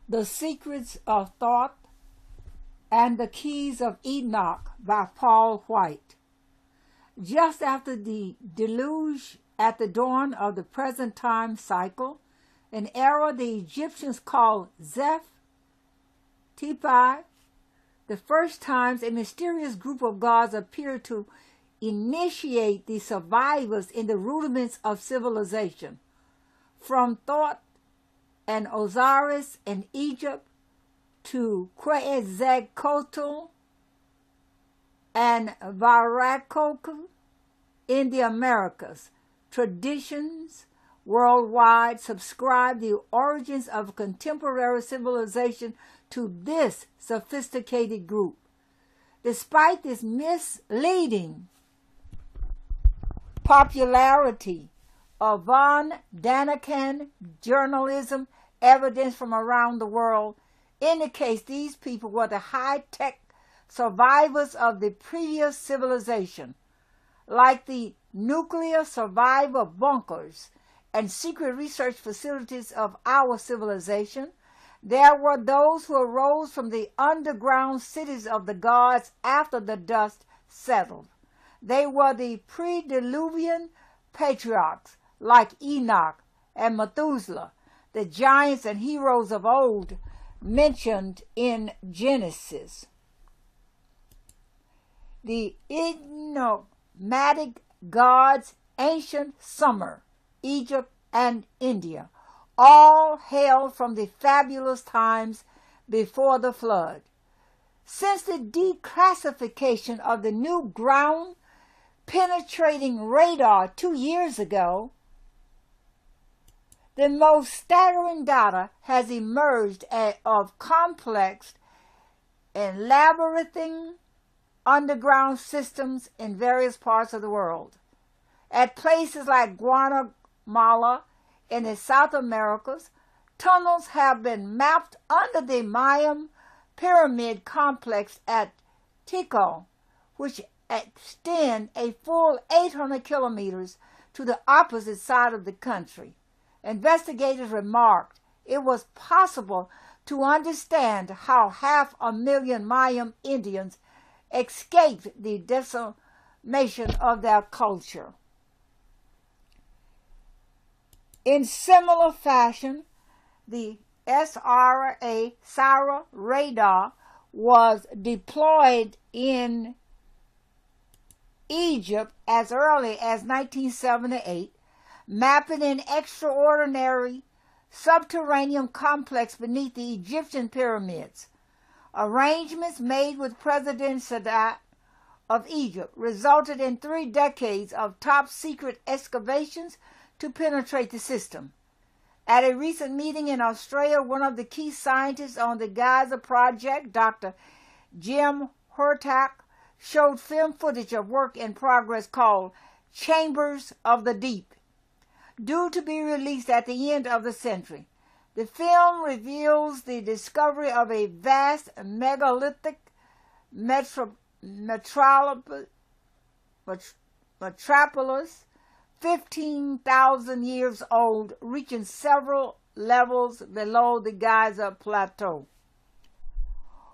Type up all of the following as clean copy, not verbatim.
The Secrets of Thought and the Keys of Enoch by Paul White. Just after the deluge, at the dawn of the present time cycle, an era the Egyptians called Zeph Tepi, the first times a mysterious group of gods appeared to initiate the survivors in the rudiments of civilization. From Thoth and Osiris in Egypt to Quetzalcoatl and Varacocha in the Americas, traditions worldwide subscribe the origins of contemporary civilization to this sophisticated group. Despite this misleading popularity of von Daniken journalism, evidence from around the world indicates these people were the high-tech survivors of the previous civilization. Like the nuclear survivor bunkers and secret research facilities of our civilization, there were those who arose from the underground cities of the gods after the dust settled. They were the pre-Diluvian patriarchs like Enoch and Methuselah, the giants and heroes of old mentioned in Genesis. The enigmatic gods, ancient Sumer, Egypt, and India, all hailed from the fabulous times before the flood. Since the declassification of the new ground-penetrating radar 2 years ago, the most staggering data has emerged of complex and labyrinthine underground systems in various parts of the world. At places like Guatemala in the South Americas, tunnels have been mapped under the Mayan pyramid complex at Tikal, which extend a full 800 kilometers to the opposite side of the country. Investigators remarked it was possible to understand how 500,000 Mayan Indians escaped the decimation of their culture. In similar fashion, the SARA radar was deployed in Egypt as early as 1978, mapping an extraordinary subterranean complex beneath the Egyptian pyramids. Arrangements made with President Sadat of Egypt resulted in 3 decades of top-secret excavations to penetrate the system. At a recent meeting in Australia, one of the key scientists on the Gaza project, Dr. Jim Hurtak, showed film footage of work in progress called Chambers of the Deep, due to be released at the end of the century. The film reveals the discovery of a vast megalithic metropolis 15,000 years old, reaching several levels below the Gaza plateau.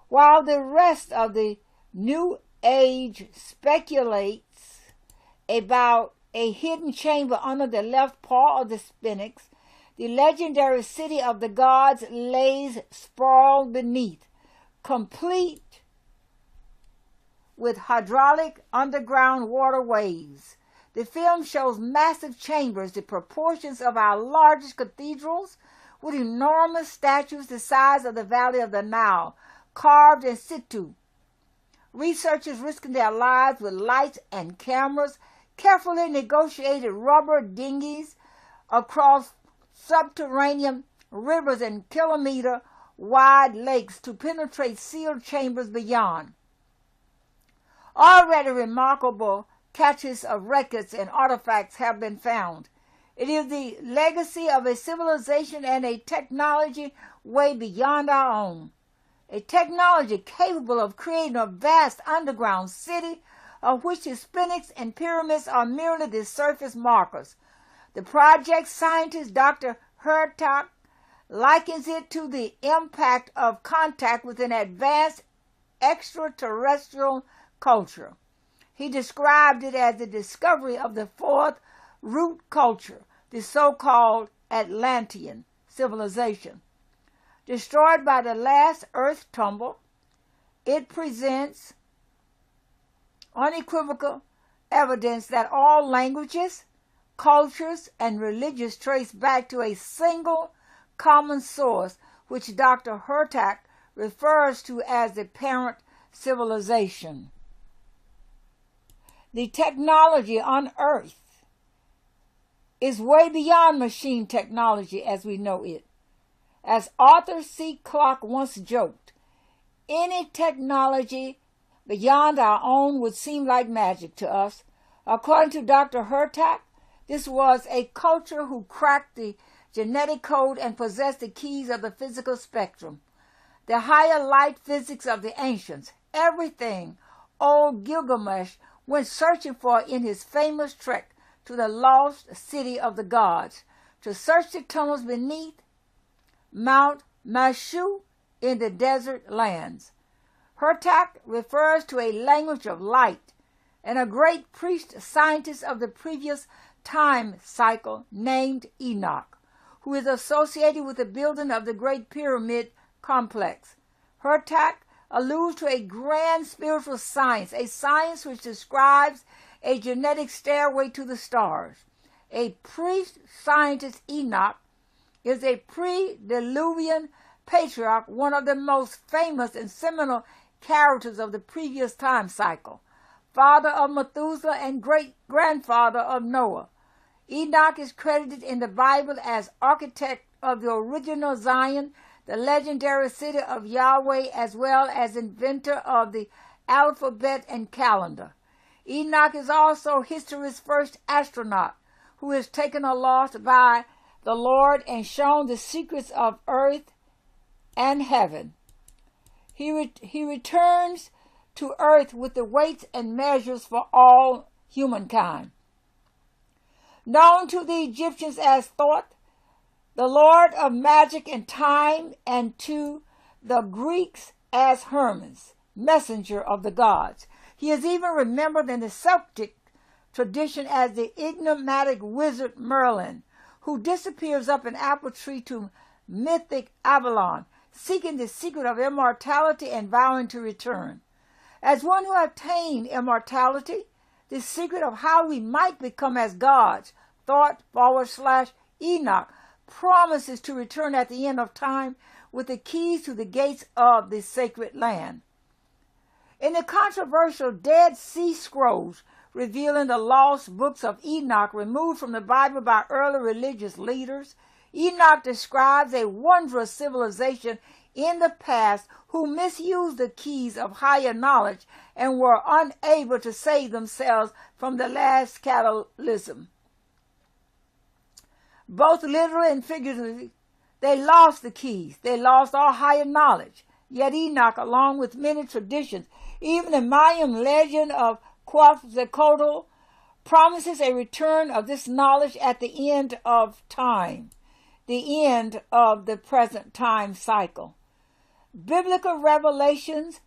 While the rest of the New Age speculates about a hidden chamber under the left paw of the Sphinx, the legendary city of the gods lays sprawled beneath, complete with hydraulic underground waterways. The film shows massive chambers, the proportions of our largest cathedrals, with enormous statues the size of the Valley of the Nile, carved in situ. Researchers risking their lives with lights and cameras, carefully negotiated rubber dinghies across subterranean rivers and kilometer-wide lakes to penetrate sealed chambers beyond. Already remarkable caches of records and artifacts have been found. It is the legacy of a civilization and a technology way beyond our own. A technology capable of creating a vast underground city of which the Sphinx and pyramids are merely the surface markers. The project scientist Dr. Hurtak likens it to the impact of contact with an advanced extraterrestrial culture. He described it as the discovery of the fourth root culture, the so-called Atlantean civilization. Destroyed by the last earth tumble, it presents unequivocal evidence that all languages, cultures, and religions trace back to a single common source, which Dr. Hurtak refers to as the parent civilization. The technology on Earth is way beyond machine technology as we know it. As Arthur C. Clarke once joked, any technology beyond our own would seem like magic to us. According to Dr. Hurtak, this was a culture who cracked the genetic code and possessed the keys of the physical spectrum, the higher light physics of the ancients, everything old Gilgamesh went searching for in his famous trek to the lost city of the gods, to search the tunnels beneath Mount Mashu in the desert lands. Hurtak refers to a language of light, and a great priest scientist of the previous time cycle named Enoch, who is associated with the building of the Great Pyramid complex. Hurtak alludes to a grand spiritual science, a science which describes a genetic stairway to the stars. A priest scientist, Enoch, is a pre-Diluvian patriarch, one of the most famous and seminal characters of the previous time cycle, father of Methuselah and great-grandfather of Noah. Enoch is credited in the Bible as architect of the original Zion, the legendary city of Yahweh, as well as inventor of the alphabet and calendar. Enoch is also history's first astronaut, who is taken aloft by the Lord and shown the secrets of earth and heaven. He returns to earth with the weights and measures for all humankind. Known to the Egyptians as Thoth, the lord of magic and time, and to the Greeks as Hermes, messenger of the gods. He is even remembered in the Celtic tradition as the enigmatic wizard Merlin, who disappears up an apple tree to mythic Avalon, seeking the secret of immortality and vowing to return. As one who attained immortality, the secret of how we might become as gods, Thoth/Enoch promises to return at the end of time with the keys to the gates of the sacred land. In the controversial Dead Sea Scrolls, revealing the lost books of Enoch removed from the Bible by early religious leaders, Enoch describes a wondrous civilization in the past who misused the keys of higher knowledge and were unable to save themselves from the last cataclysm. Both literally and figuratively, they lost the keys. They lost all higher knowledge. Yet Enoch, along with many traditions, even the Mayan legend of Quetzalcoatl, promises a return of this knowledge at the end of time, the end of the present time cycle. Biblical revelations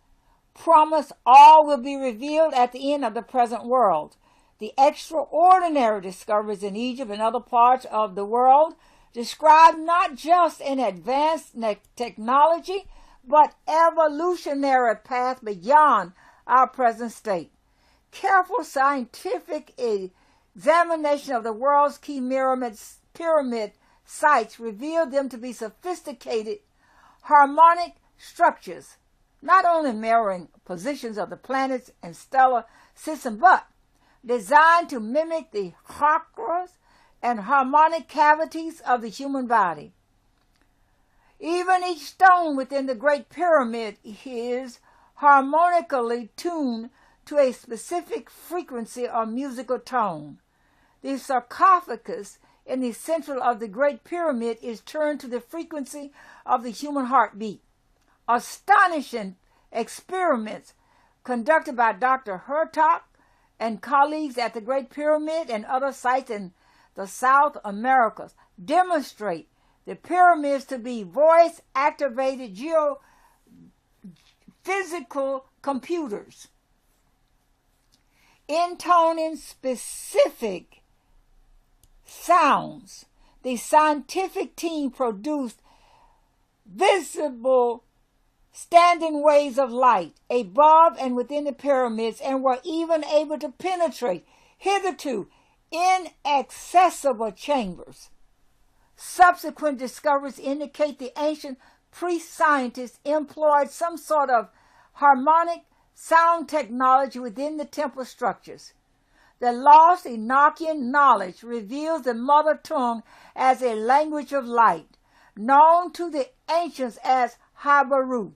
promise all will be revealed at the end of the present world. The extraordinary discoveries in Egypt and other parts of the world describe not just an advanced technology, but evolutionary path beyond our present state. Careful scientific examination of the world's key pyramid sites reveal them to be sophisticated, harmonic structures, not only mirroring positions of the planets and stellar system, but designed to mimic the chakras and harmonic cavities of the human body. Even each stone within the Great Pyramid is harmonically tuned to a specific frequency or musical tone. The sarcophagus in the center of the Great Pyramid is tuned to the frequency of the human heartbeat. Astonishing experiments conducted by Dr. Hurtak and colleagues at the Great Pyramid and other sites in the South Americas demonstrate the pyramids to be voice-activated geophysical computers, intoning specific sounds. The scientific team produced visible standing waves of light above and within the pyramids, and were even able to penetrate hitherto inaccessible chambers. Subsequent discoveries indicate the ancient pre-scientists employed some sort of harmonic sound technology within the temple structures. The lost Enochian knowledge reveals the mother tongue as a language of light, known to the ancients as Habaru.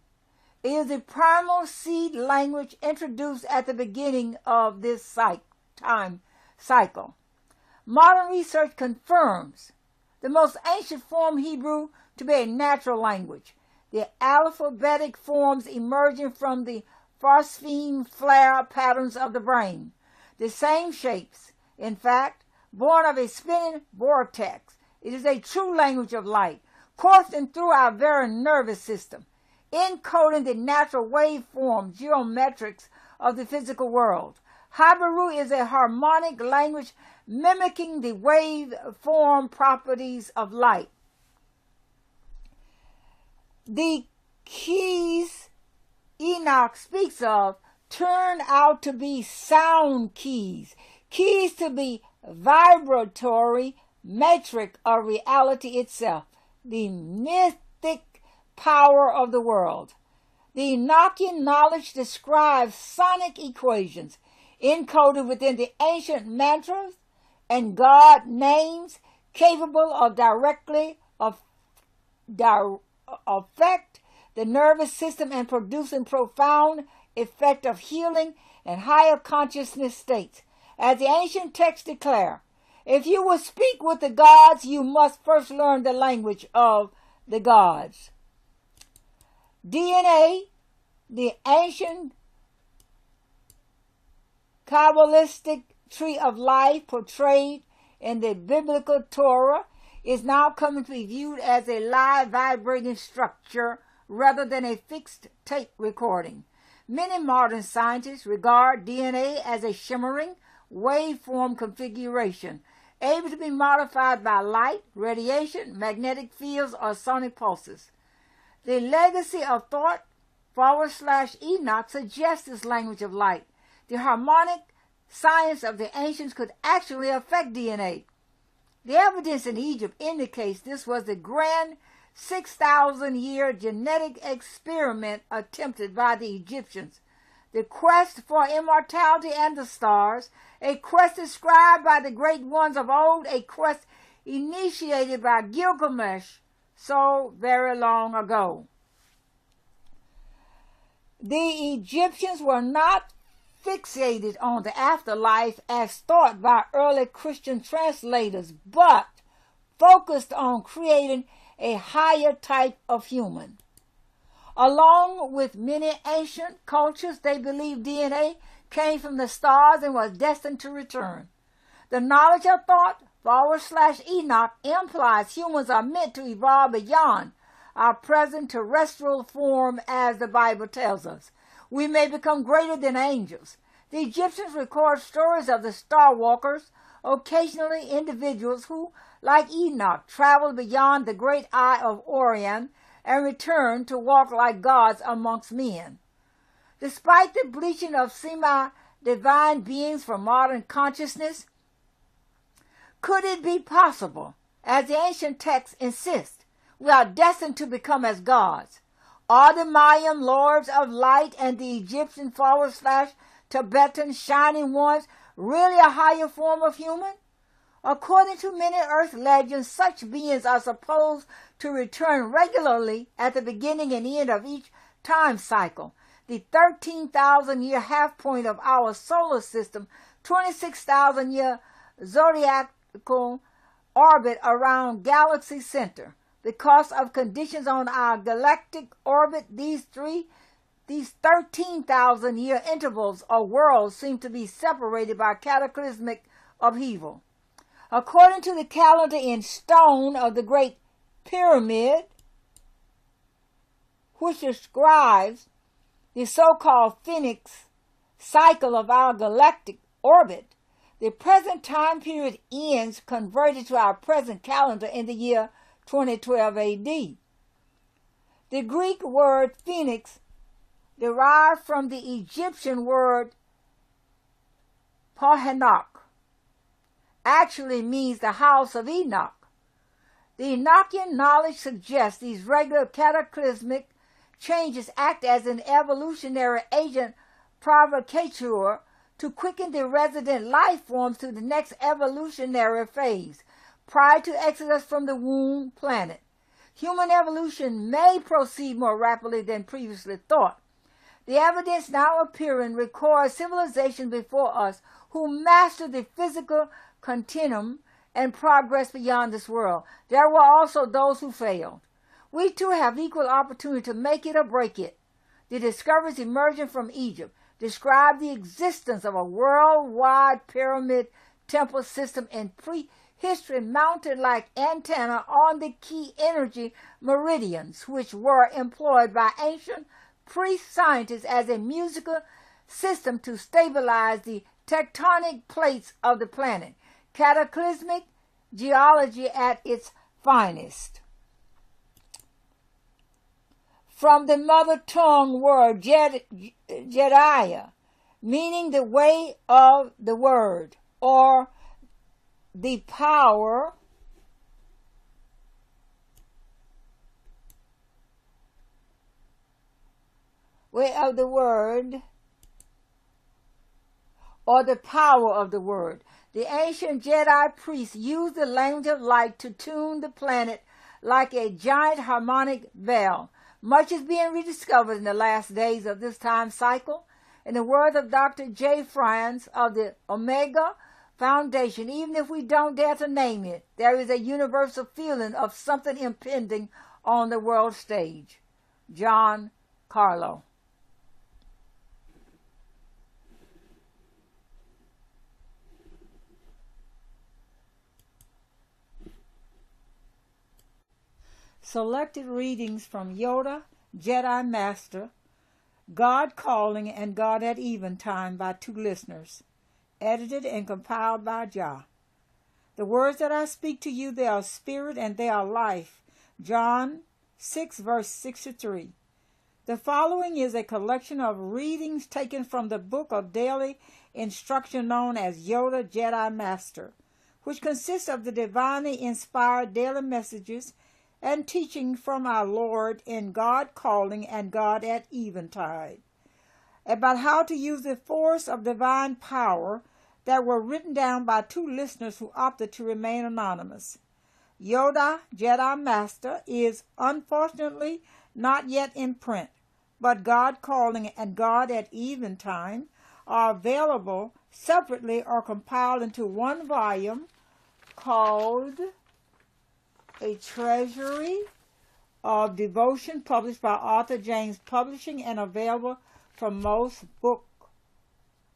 It is the primal seed language introduced at the beginning of this time cycle. Modern research confirms the most ancient form Hebrew to be a natural language, the alphabetic forms emerging from the phosphene flare patterns of the brain. The same shapes, in fact, born of a spinning vortex. It is a true language of light, coursing through our very nervous system, encoding the natural waveform geometrics of the physical world. Habaru is a harmonic language mimicking the waveform properties of light. The keys Enoch speaks of turn out to be sound keys, keys to be vibratory metric of reality itself, the mythic power of the world. The Enochian knowledge describes sonic equations encoded within the ancient mantras and God names capable of directly affect the nervous system and producing profound effect of healing and higher consciousness states. As the ancient texts declare, if you will speak with the gods, you must first learn the language of the gods. DNA, the ancient Kabbalistic tree of life portrayed in the biblical Torah, is now coming to be viewed as a live vibrating structure rather than a fixed tape recording. Many modern scientists regard DNA as a shimmering waveform configuration, able to be modified by light, radiation, magnetic fields, or sonic pulses. The legacy of thought / Enoch suggests this language of light. The harmonic science of the ancients could actually affect DNA. The evidence in Egypt indicates this was the grand 6,000-year genetic experiment attempted by the Egyptians. The quest for immortality and the stars, a quest described by the great ones of old, a quest initiated by Gilgamesh so very long ago. The Egyptians were not fixated on the afterlife as thought by early Christian translators, but focused on creating a higher type of human. Along with many ancient cultures, they believed DNA came from the stars and was destined to return. The knowledge of thought / Enoch implies humans are meant to evolve beyond our present terrestrial form, as the Bible tells us. We may become greater than angels. The Egyptians record stories of the star walkers, occasionally individuals who, like Enoch, traveled beyond the great eye of Orion and returned to walk like gods amongst men. Despite the bleaching of semi-divine beings from modern consciousness, could it be possible, as the ancient texts insist, we are destined to become as gods? Are the Mayan lords of light and the Egyptian / Tibetan shining ones really a higher form of human? According to many earth legends, such beings are supposed to return regularly at the beginning and end of each time cycle. The 13,000-year half point of our solar system, 26,000-year zodiacal orbit around galaxy center. Because of conditions on our galactic orbit, these 13,000-year intervals or worlds seem to be separated by cataclysmic upheaval. According to the calendar in stone of the great pyramid, which describes the so-called phoenix cycle of our galactic orbit. The present time period ends converted to our present calendar in the year 2012 AD. The Greek word phoenix, derived from the Egyptian word Enoch, actually means the house of Enoch. The Enochian knowledge suggests these regular cataclysmic changes act as an evolutionary agent provocateur to quicken the resident life forms to the next evolutionary phase, prior to exodus from the womb planet. Human evolution may proceed more rapidly than previously thought. The evidence now appearing records civilizations before us who mastered the physical continuum and progressed beyond this world. There were also those who failed. We too have equal opportunity to make it or break it. The discoveries emerging from Egypt describe the existence of a worldwide pyramid temple system in prehistory mounted like antenna on the key energy meridians, which were employed by ancient pre-scientists as a musical system to stabilize the tectonic plates of the planet. Cataclysmic geology at its finest. From the mother tongue word Jedi, meaning the way of the word, or the power way of the word, or the power of the word. The ancient Jedi priests used the language of light to tune the planet like a giant harmonic bell. Much is being rediscovered in the last days of this time cycle. In the words of Dr. J. Franz of the Omega Foundation, even if we don't dare to name it, there is a universal feeling of something impending on the world stage. John Carlo. Selected readings from Yoda, Jedi Master, God Calling, and God at Eventime by 2 listeners. Edited and compiled by Jah. The words that I speak to you, they are spirit and they are life. John 6, verse 63. The following is a collection of readings taken from the book of daily instruction known as Yoda, Jedi Master, which consists of the divinely inspired daily messages and teaching from our Lord in God Calling and God at Eventide, about how to use the force of divine power that were written down by 2 listeners who opted to remain anonymous. Yoda, Jedi Master, is unfortunately not yet in print, but God Calling and God at Eventime are available separately or compiled into one volume called A Treasury of Devotion, published by Arthur James Publishing and available from most book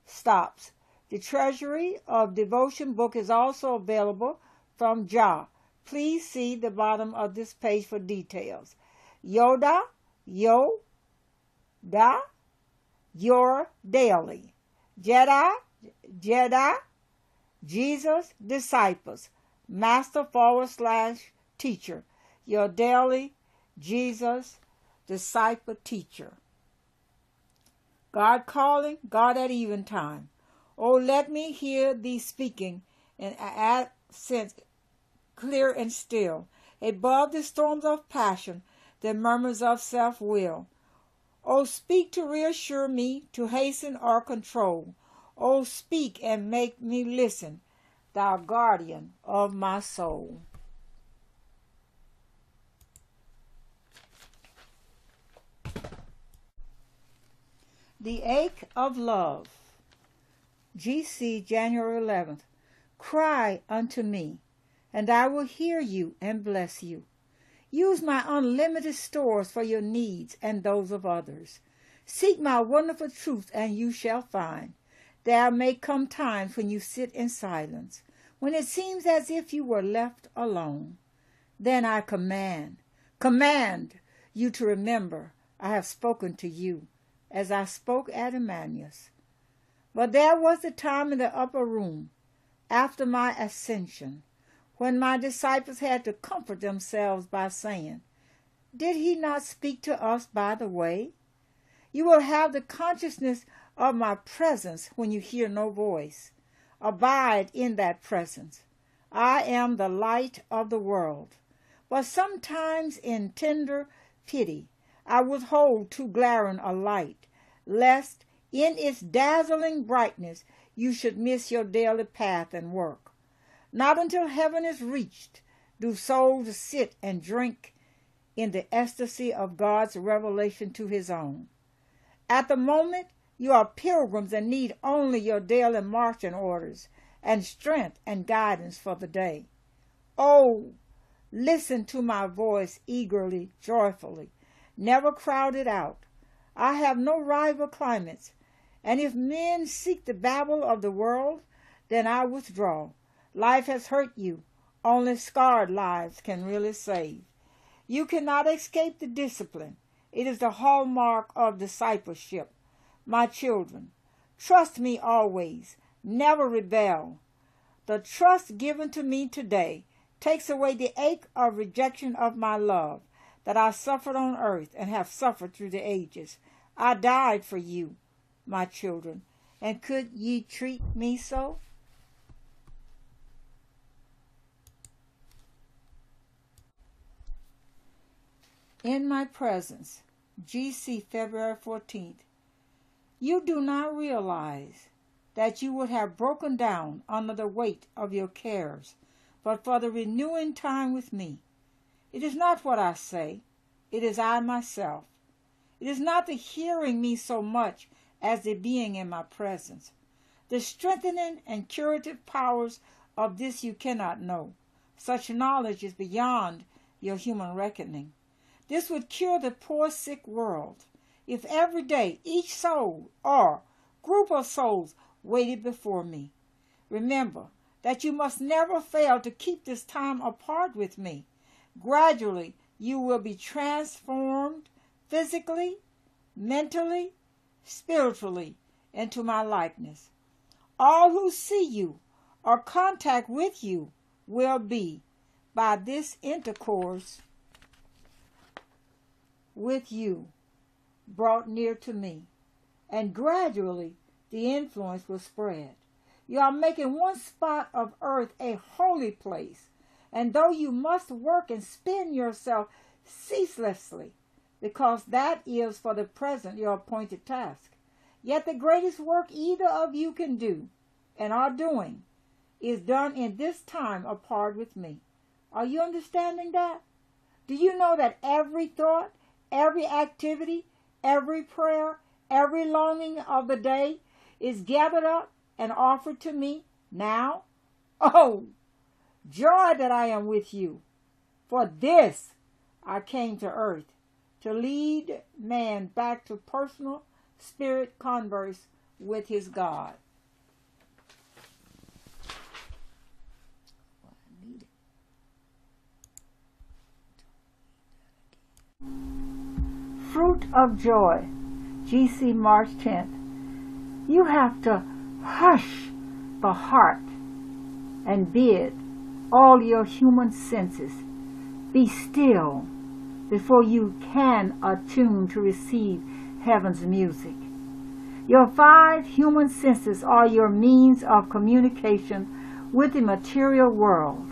stops. The Treasury of Devotion book is also available from Jah. Please see the bottom of this page for details. Yoda, your daily. Jedi, Jesus, disciples. Master / teacher. Your daily Jesus, disciple, teacher. God Calling, God at Eventime. Oh, let me hear thee speaking in accents clear and still, above the storms of passion, the murmurs of self-will. Oh, speak to reassure me, to hasten or control. Oh, speak and make me listen, thou guardian of my soul. The Ache of Love. G.C., January 11th. Cry unto me, and I will hear you and bless you. Use my unlimited stores for your needs and those of others. Seek my wonderful truth, and you shall find. There may come times when you sit in silence, when it seems as if you were left alone. Then I command you to remember I have spoken to you, as I spoke at Emmaus. But there was a time in the upper room, after my ascension, when my disciples had to comfort themselves by saying, Did he not speak to us by the way? You will have the consciousness of my presence when you hear no voice. Abide in that presence. I am the light of the world. But sometimes in tender pity I withhold too glaring a light, lest in its dazzling brightness you should miss your daily path and work. Not until heaven is reached do souls sit and drink in the ecstasy of God's revelation to his own. At the moment, you are pilgrims and need only your daily marching orders and strength and guidance for the day. Oh, listen to my voice eagerly, joyfully, never crowd it out. I have no rival climates, and if men seek the babble of the world, then I withdraw. Life has hurt you. Only scarred lives can really save. You cannot escape the discipline. It is the hallmark of discipleship. My children, trust me always. Never rebel. The trust given to me today takes away the ache of rejection of my love that I suffered on earth and have suffered through the ages. I died for you, my children, and could ye treat me so? In my presence, G.C. February 14th. You do not realize that you would have broken down under the weight of your cares, but for the renewing time with me. It is not what I say, it is I myself. It is not the hearing me so much as the being in my presence. The strengthening and curative powers of this you cannot know. Such knowledge is beyond your human reckoning. This would cure the poor sick world if every day each soul or group of souls waited before me. Remember that you must never fail to keep this time apart with me. Gradually, you will be transformed physically, mentally, spiritually into my likeness. All who see you or contact with you will be, by this intercourse with you, brought near to me, and gradually the influence will spread. You are making one spot of earth a holy place, and though you must work and spend yourself ceaselessly, because that is for the present your appointed task, yet the greatest work either of you can do and are doing is done in this time apart with me. Are you understanding that? Do you know that every thought, every activity, every prayer, every longing of the day is gathered up and offered to me now? Oh, joy that I am with you. For this I came to earth, to lead man back to personal spirit converse with his God. Fruit of joy, G.C. March 10th. You have to hush the heart and bid all your human senses be still before you can attune to receive heaven's music. Your 5 human senses are your means of communication with the material world,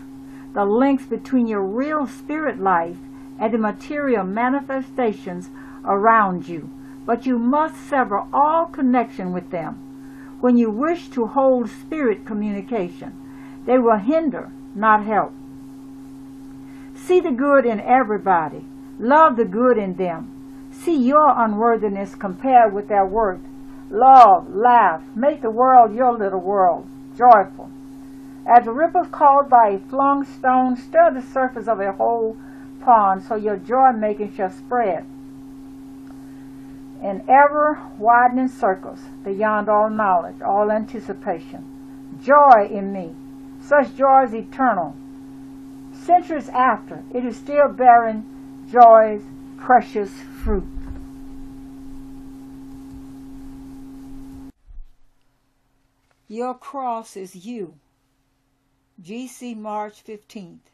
the links between your real spirit life and the material manifestations around you, but you must sever all connection with them. When you wish to hold spirit communication, they will hinder, not help. See the good in everybody. Love the good in them. See your unworthiness compared with their worth. Love, laugh, make the world your little world, joyful. As the ripples caused by a flung stone stir the surface of a whole pond, so your joy-making shall spread in ever-widening circles, beyond all knowledge, all anticipation. Joy in me, such joy is eternal, Centuries after, it is still bearing joy's precious fruit. Your cross is you. GC March 15th.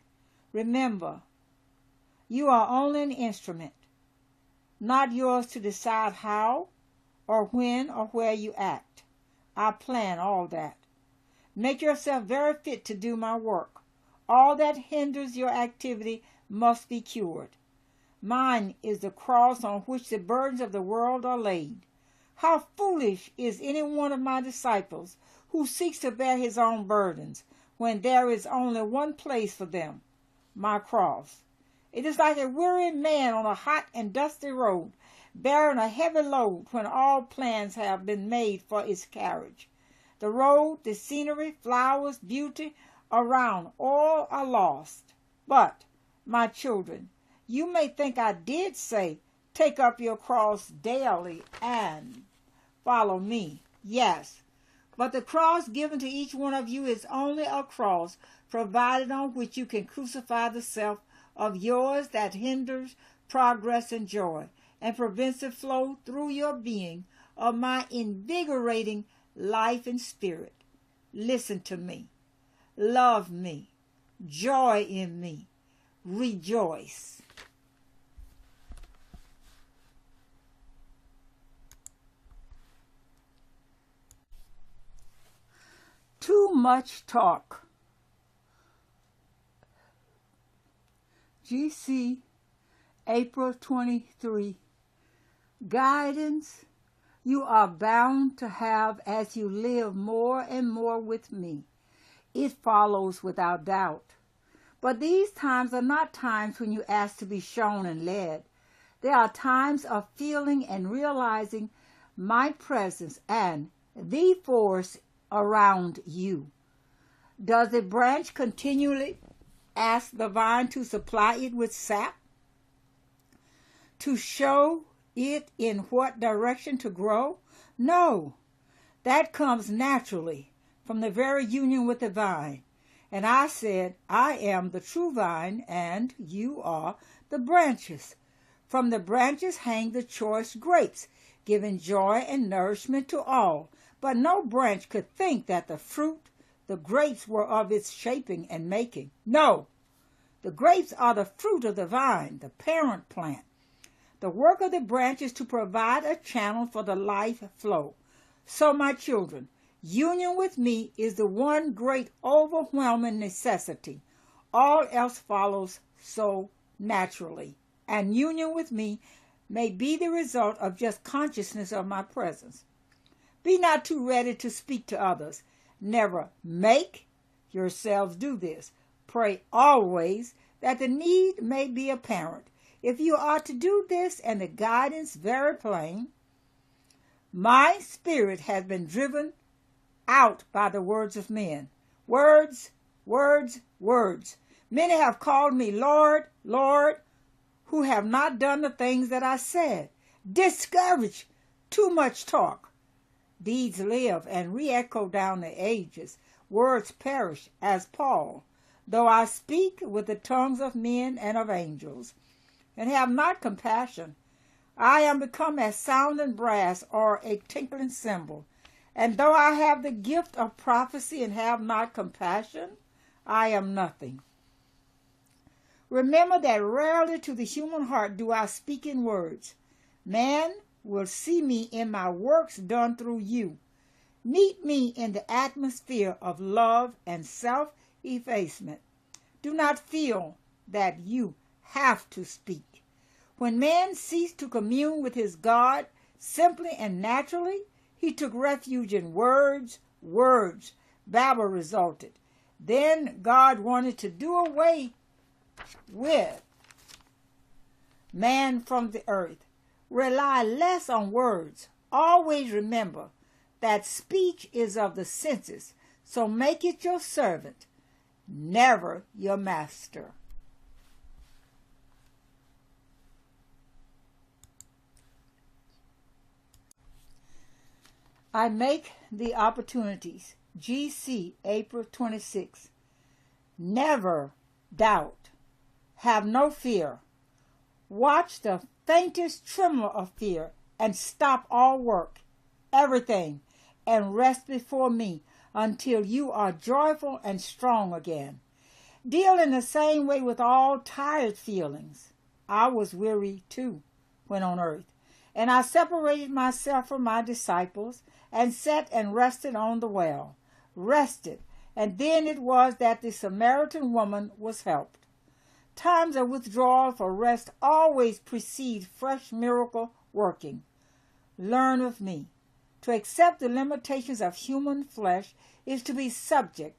Remember, you are only an instrument, not yours to decide how or when or where you act. I plan all that. Make yourself very fit to do my work. All that hinders your activity must be cured. Mine is the cross on which the burdens of the world are laid. How foolish is any one of my disciples who seeks to bear his own burdens, when there is only one place for them, my cross. It is like a weary man on a hot and dusty road, bearing a heavy load when all plans have been made for its carriage. The road, the scenery, flowers, beauty around, all are lost. But, my children, you may think I did say, take up your cross daily and follow me. Yes, but the cross given to each one of you is only a cross provided on which you can crucify the self of yours that hinders progress and joy and prevents the flow through your being of my invigorating life and spirit. Listen to me. Love me. Joy in me. Rejoice. Too much talk. GC, April 23. Guidance you are bound to have as you live more and more with me. It follows without doubt. But these times are not times when you ask to be shown and led. They are times of feeling and realizing my presence and the force around you. Does a branch continually ask the vine to supply it with sap, to show it in what direction to grow? No, that comes naturally from the very union with the vine. And I said, I am the true vine, and you are the branches. From the branches hang the choice grapes, giving joy and nourishment to all. But no branch could think that the fruit, the grapes, were of its shaping and making. No, the grapes are the fruit of the vine, the parent plant. The work of the branch is to provide a channel for the life flow. So, my children, union with me is the one great overwhelming necessity. All else follows so naturally. And union with me may be the result of just consciousness of my presence. Be not too ready to speak to others. Never make yourselves do this. Pray always that the need may be apparent. If you are to do this and the guidance very plain, my spirit has been driven out by the words of men. Words, words, words. Many have called me Lord, Lord, who have not done the things that I said. Discouraged, too much talk. Deeds live and re-echo down the ages. Words perish as Paul. Though I speak with the tongues of men and of angels, and have not compassion, I am become as sounding brass or a tinkling cymbal. And though I have the gift of prophecy and have not compassion, I am nothing. Remember that rarely to the human heart do I speak in words. Man will see me in my works done through you. Meet me in the atmosphere of love and self-effacement. Do not feel that you have to speak. When man ceased to commune with his God simply and naturally, he took refuge in words, words. Babel resulted. Then God wanted to do away with man from the earth. Rely less on words. Always remember that speech is of the senses, so make it your servant, never your master. I make the opportunities. GC, April 26. Never doubt. Have no fear. Watch the faintest tremor of fear and stop all work, everything, and rest before me until you are joyful and strong again. Deal in the same way with all tired feelings. I was weary too when on earth, and I separated myself from my disciples and sat and rested on the well. Rested, and then it was that the Samaritan woman was helped. Times of withdrawal for rest always precede fresh miracle working. Learn of me. To accept the limitations of human flesh is to be subject,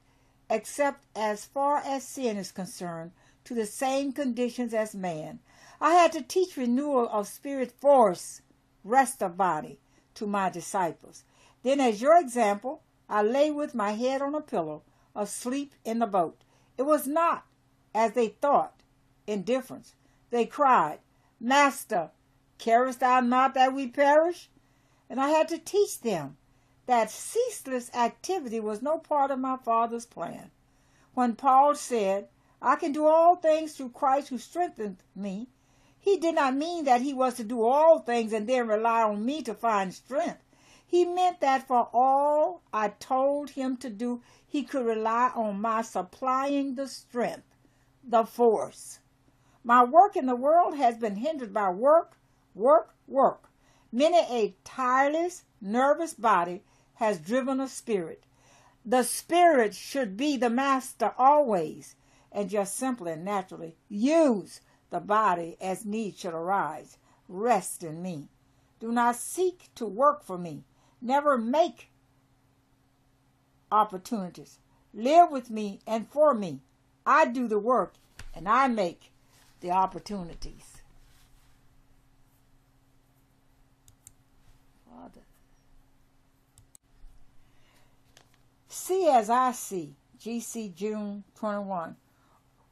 except as far as sin is concerned, to the same conditions as man. I had to teach renewal of spirit force, rest of body, to my disciples. Then, as your example, I lay with my head on a pillow, asleep in the boat. It was not, as they thought, indifference. They cried, Master, carest thou not that we perish? And I had to teach them that ceaseless activity was no part of my Father's plan. When Paul said, I can do all things through Christ who strengthened me, he did not mean that he was to do all things and then rely on me to find strength. He meant that for all I told him to do, he could rely on my supplying the strength, the force. My work in the world has been hindered by work. Many a tireless, nervous body has driven a spirit. The spirit should be the master always, and just simply and naturally use the body as need should arise. Rest in me. Do not seek to work for me. Never make opportunities. Live with me and for me. I do the work and I make the opportunities. Father. See as I see. GC June 21.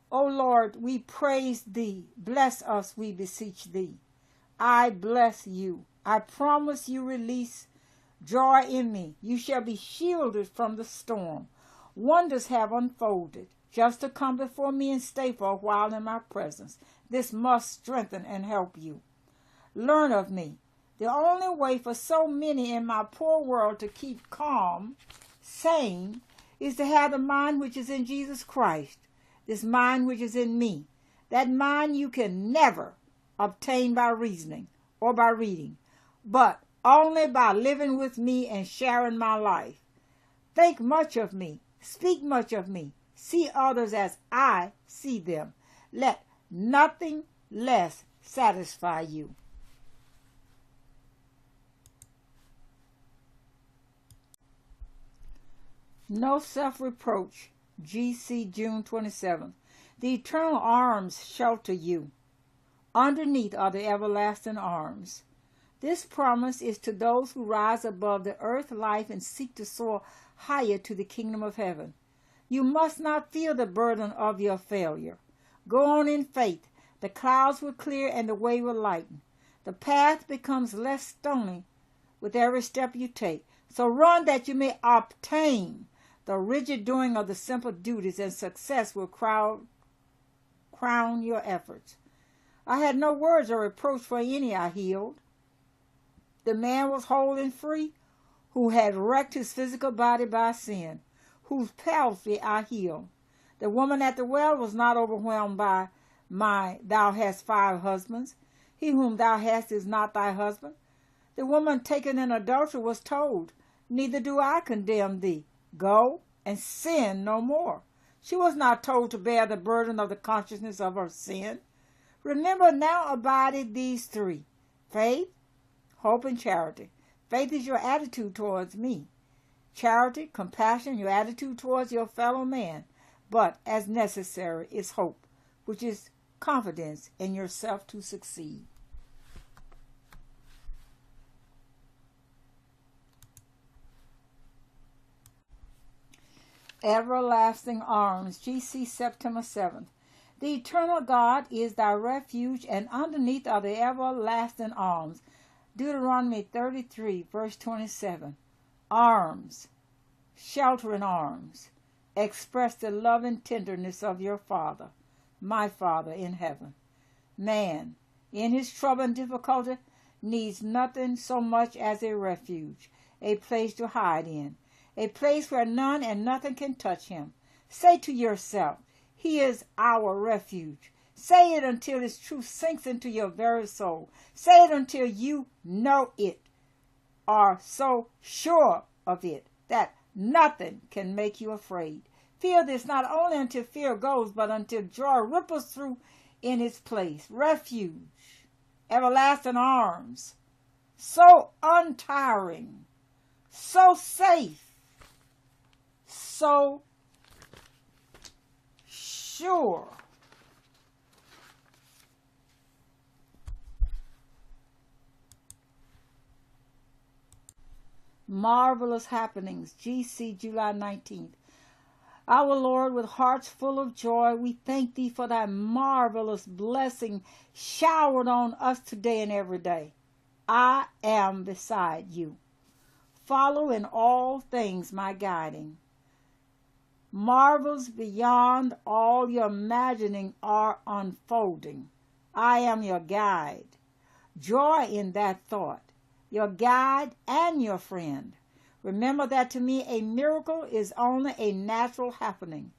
O Lord, we praise thee. Bless us, we beseech thee. I bless you. I promise you release joy in me. You shall be shielded from the storm. Wonders have unfolded just to come before me and stay for a while in my presence. This must strengthen and help you. Learn of me. The only way for so many in my poor world to keep calm, sane, is to have the mind which is in Jesus Christ, this mind which is in me. That mind you can never obtain by reasoning or by reading, but only by living with me and sharing my life. Think much of me, speak much of me, see others as I see them. Let nothing less satisfy you. No self-reproach. GC June 27th. The eternal arms shelter you. Underneath are the everlasting arms. This promise is to those who rise above the earth life and seek to soar higher to the kingdom of heaven. You must not feel the burden of your failure. Go on in faith. The clouds will clear and the way will lighten. The path becomes less stony with every step you take. So run that you may obtain the rigid doing of the simple duties, and success will crown your efforts. I had no words of reproach for any I healed. The man was whole and free who had wrecked his physical body by sin, whose palsy I healed. The woman at the well was not overwhelmed by thou hast 5 husbands. He whom thou hast is not thy husband. The woman taken in adultery was told, neither do I condemn thee. Go and sin no more. She was not told to bear the burden of the consciousness of her sin. Remember, now abided these 3, faith, hope, and charity. Faith is your attitude towards me. Charity, compassion, your attitude towards your fellow man. But as necessary is hope, which is confidence in yourself to succeed. Everlasting arms. GC September 7th. The eternal God is thy refuge, and underneath are the everlasting arms. Deuteronomy 33, verse 27. Arms, sheltering arms, express the love and tenderness of your Father. my Father in heaven. Man, in his trouble and difficulty, needs nothing so much as a refuge, a place to hide in, a place where none and nothing can touch him. Say to yourself, he is our refuge. Say it until its truth sinks into your very soul. Say it until you know it, are so sure of it that nothing can make you afraid. Feel this not only until fear goes, but until joy ripples through in its place. Refuge, everlasting arms, so untiring, so safe, so sure. Marvelous happenings, GC, July 19th. Our Lord, with hearts full of joy, we thank thee for thy marvelous blessing showered on us today and every day. I am beside you. Follow in all things my guiding. Marvels beyond all your imagining are unfolding. I am your guide. Joy in that thought, your guide and your friend. Remember that to me a miracle is only a natural happening.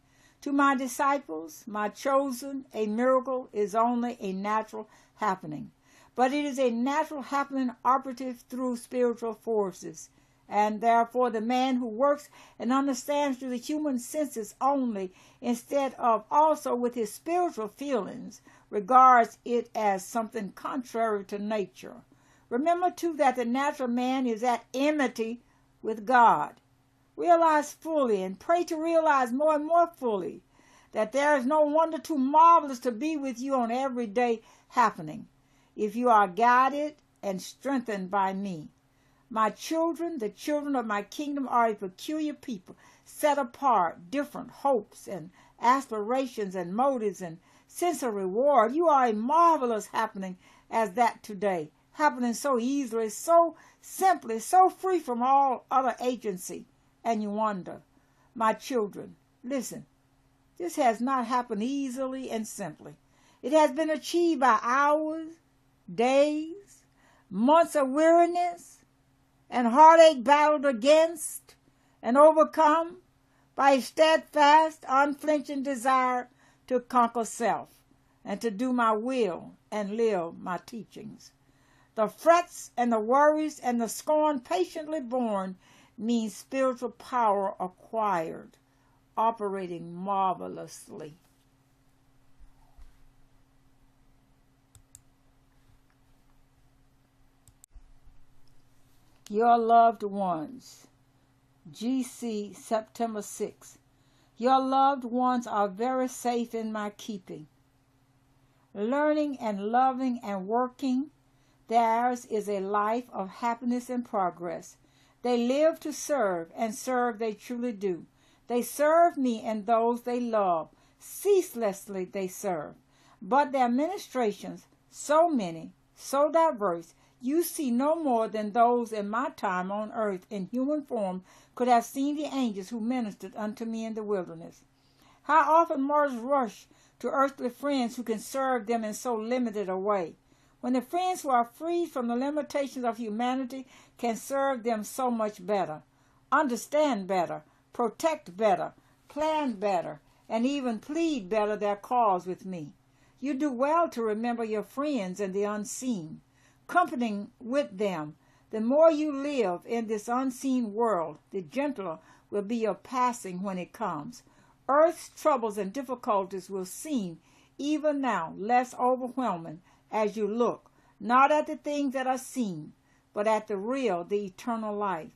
To my disciples, my chosen, a miracle is only a natural happening. But it is a natural happening operative through spiritual forces. And therefore the man who works and understands through the human senses only, instead of also with his spiritual feelings, regards it as something contrary to nature. Remember, too, that the natural man is at enmity with God. Realize fully and pray to realize more and more fully that there is no wonder too marvelous to be with you on every day happening, if you are guided and strengthened by me. My children, the children of my kingdom, are a peculiar people, set apart, different hopes and aspirations and motives and sense of reward. You are a marvelous happening as that today, happening so easily, so simply, so free from all other agency. And you wonder, my children, listen, this has not happened easily and simply. It has been achieved by hours, days, months of weariness, and heartache battled against and overcome by a steadfast, unflinching desire to conquer self and to do my will and live my teachings. The frets and the worries and the scorn patiently borne means spiritual power acquired, operating marvelously. Your loved ones, GC, September 6th. Your loved ones are very safe in my keeping. Learning and loving and working, theirs is a life of happiness and progress. They live to serve, and serve they truly do. They serve me and those they love. Ceaselessly they serve. But their ministrations, so many, so diverse, you see no more than those in my time on earth in human form could have seen the angels who ministered unto me in the wilderness. How often mortals rush to earthly friends who can serve them in so limited a way, when the friends who are free from the limitations of humanity can serve them so much better, understand better, protect better, plan better, and even plead better their cause with me. You do well to remember your friends in the unseen, companying with them. The more you live in this unseen world, the gentler will be your passing when it comes. Earth's troubles and difficulties will seem, even now, less overwhelming as you look, not at the things that are seen, but at the real, the eternal life.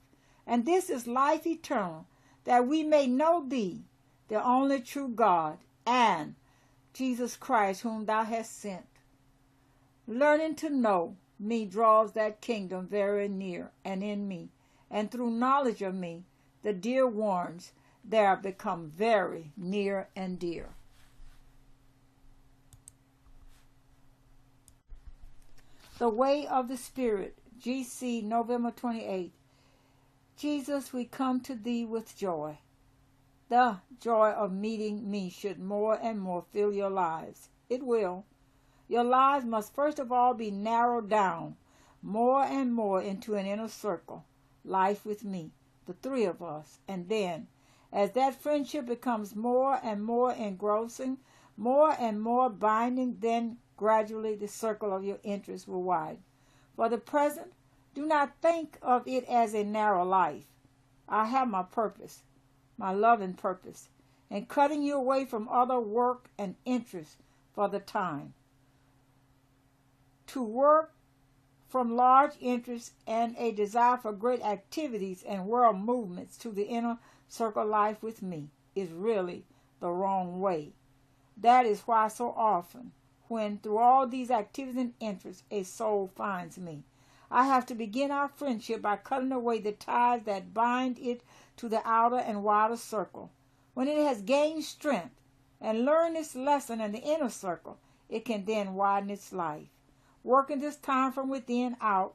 And this is life eternal, that we may know thee, the only true God, and Jesus Christ, whom thou hast sent. Learning to know me draws that kingdom very near and in me, and through knowledge of me, the dear ones there become very near and dear. The Way of the Spirit, GC, November 28th. Jesus, we come to thee with joy. The joy of meeting me should more and more fill your lives. It will. Your lives must first of all be narrowed down more and more into an inner circle, life with me, the three of us. And then, as that friendship becomes more and more engrossing, more and more binding, then gradually the circle of your interests will widen. For the present, do not think of it as a narrow life. I have my purpose, my loving purpose, in cutting you away from other work and interests for the time. To work from large interests and a desire for great activities and world movements to the inner circle life with me is really the wrong way. That is why so often, when through all these activities and interests a soul finds me, I have to begin our friendship by cutting away the ties that bind it to the outer and wider circle. When it has gained strength and learned its lesson in the inner circle, it can then widen its life, working this time from within out,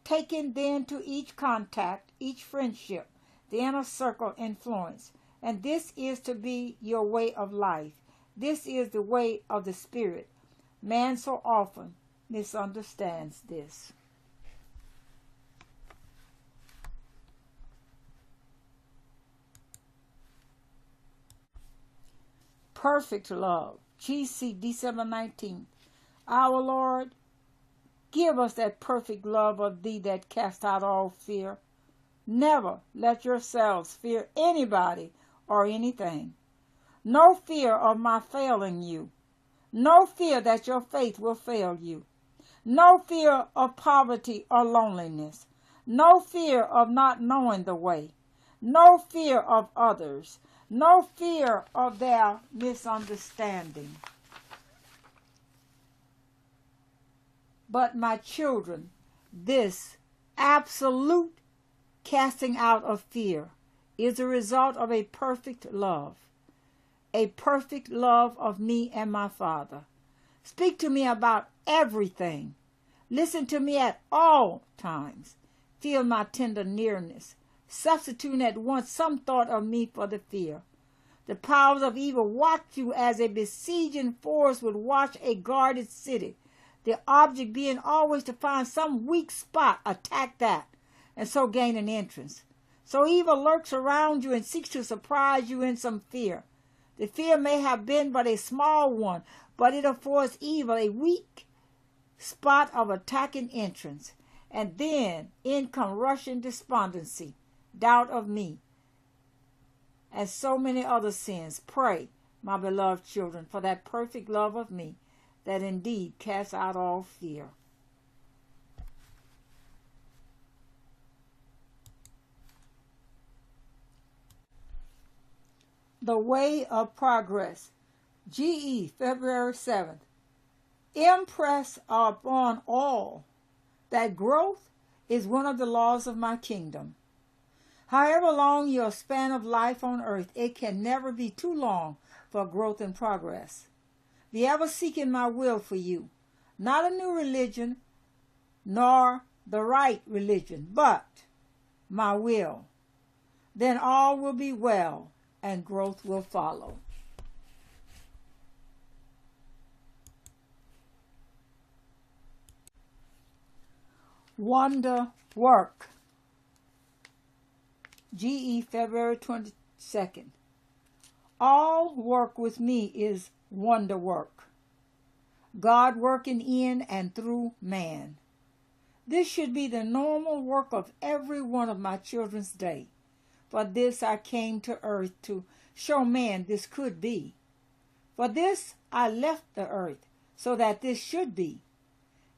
taking then to each contact, each friendship, the inner circle influence. And this is to be your way of life. This is the way of the Spirit. Man so often misunderstands this. Perfect love. GC, December 19th. Our Lord, give us that perfect love of Thee that casts out all fear. Never let yourselves fear anybody or anything. No fear of my failing you. No fear that your faith will fail you. No fear of poverty or loneliness. No fear of not knowing the way. No fear of others. No fear of their misunderstanding. But my children, this absolute casting out of fear is a result of a perfect love of me and my Father. Speak to me about everything. Listen to me at all times. Feel my tender nearness, substituting at once some thought of me for the fear. The powers of evil watch you as a besieging force would watch a guarded city, the object being always to find some weak spot, attack that, and so gain an entrance. So evil lurks around you and seeks to surprise you in some fear. The fear may have been but a small one, but it affords evil a weak spot of attacking entrance. And then in come rushing despondency, doubt of me, and so many other sins. Pray, my beloved children, for that perfect love of me that indeed casts out all fear. The Way of Progress. GE, February 7th. Impress upon all that growth is one of the laws of my kingdom. However long your span of life on earth, it can never be too long for growth and progress. Be ever seeking my will for you, not a new religion, nor the right religion, but my will. Then all will be well, and growth will follow. Wonder Work. GE, February 22nd. All work with me is wonder work. God working in and through man. This should be the normal work of every one of my children's day. For this I came to earth to show man this could be. For this I left the earth, so that this should be.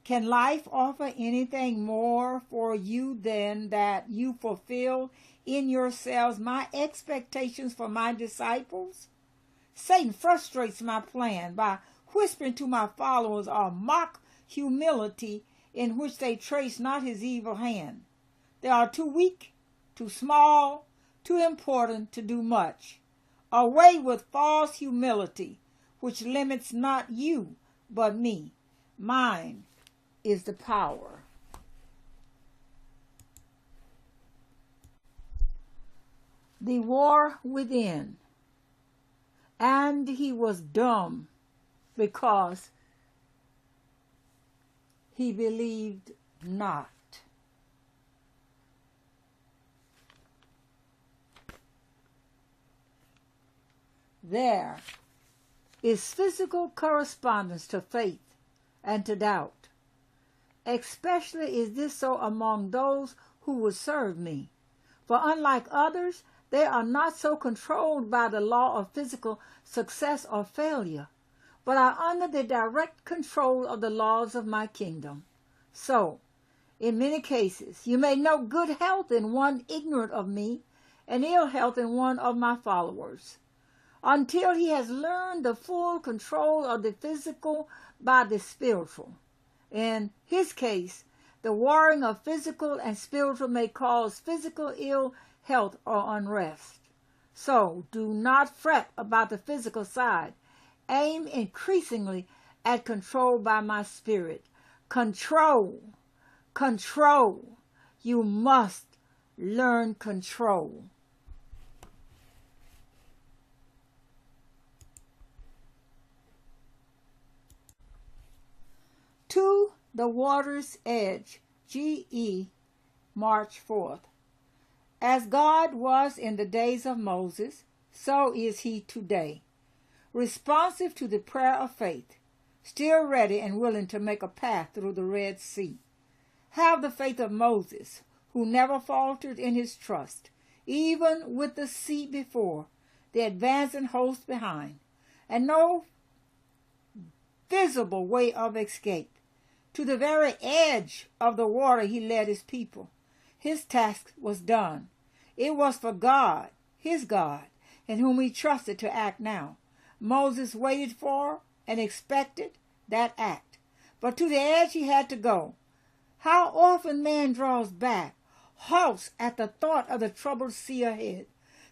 Can life offer anything more for you than that you fulfill in yourselves my expectations for my disciples? Satan frustrates my plan by whispering to my followers a mock humility in which they trace not his evil hand. They are too weak, too small, too important to do much. Away with false humility, which limits not you, but me. Mine is the power. the war within, and he was dumb because he believed not. There is physical correspondence to faith and to doubt. Especially is this so among those who would serve me. For unlike others, they are not so controlled by the law of physical success or failure, but are under the direct control of the laws of my kingdom. So, in many cases, you may know good health in one ignorant of me, and ill health in one of my followers, until he has learned the full control of the physical by the spiritual. In his case, the warring of physical and spiritual may cause physical ill health or unrest. So do not fret about the physical side. Aim increasingly at control by my spirit. Control. You must learn control. To the water's edge, G.E., March 4th. As God was in the days of Moses, so is he today, responsive to the prayer of faith, still ready and willing to make a path through the Red Sea. Have the faith of Moses, who never faltered in his trust, even with the sea before, the advancing host behind, and no visible way of escape. To the very edge of the water he led his people. His task was done. It was for God, his God, in whom he trusted to act now. Moses waited for and expected that act. But to the edge he had to go. How often man draws back, halts at the thought of the troubled sea ahead.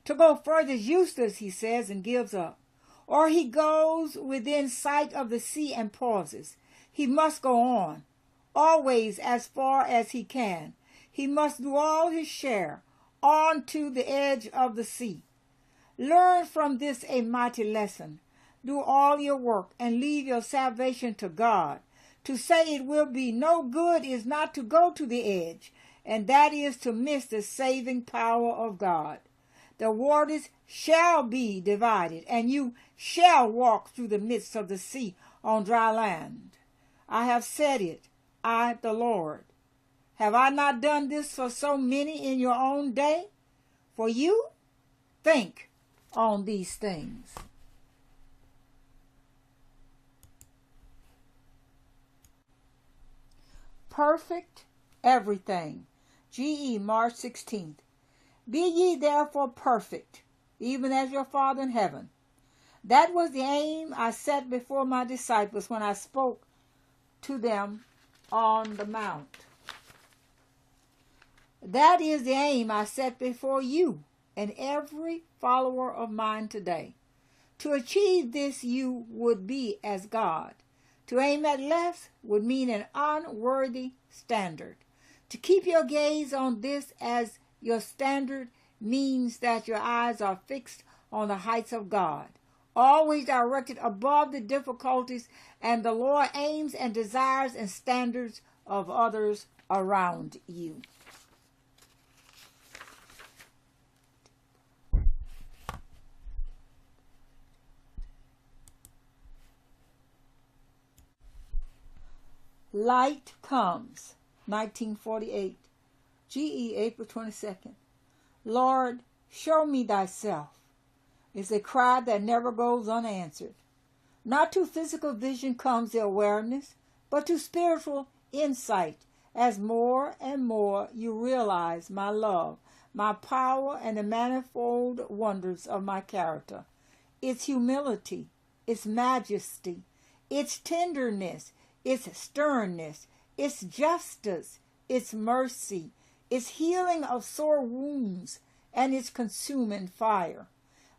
To go further is useless, he says, and gives up. Or he goes within sight of the sea and pauses. He must go on, always as far as he can. He must do all his share, on to the edge of the sea. Learn from this a mighty lesson. Do all your work and leave your salvation to God. To say it will be no good is not to go to the edge, and that is to miss the saving power of God. The waters shall be divided, and you shall walk through the midst of the sea on dry land. I have said it, I the Lord. Have I not done this for so many in your own day? For you, think on these things. Perfect everything. G.E. March 16th. Be ye therefore perfect, even as your Father in heaven. That was the aim I set before my disciples when I spoke to them on the mount. That is the aim I set before you and every follower of mine today. To achieve this you would be as God. To aim at less would mean an unworthy standard. To keep your gaze on this as your standard means that your eyes are fixed on the heights of God, always directed above the difficulties and the lower aims and desires and standards of others around you. Light Comes, 1948, G.E., April 22nd. Lord, show me thyself, is a cry that never goes unanswered. Not to physical vision comes the awareness, but to spiritual insight, as more and more you realize my love, my power, and the manifold wonders of my character. Its humility, its majesty, its tenderness, its sternness, its justice, its mercy, its healing of sore wounds, and its consuming fire.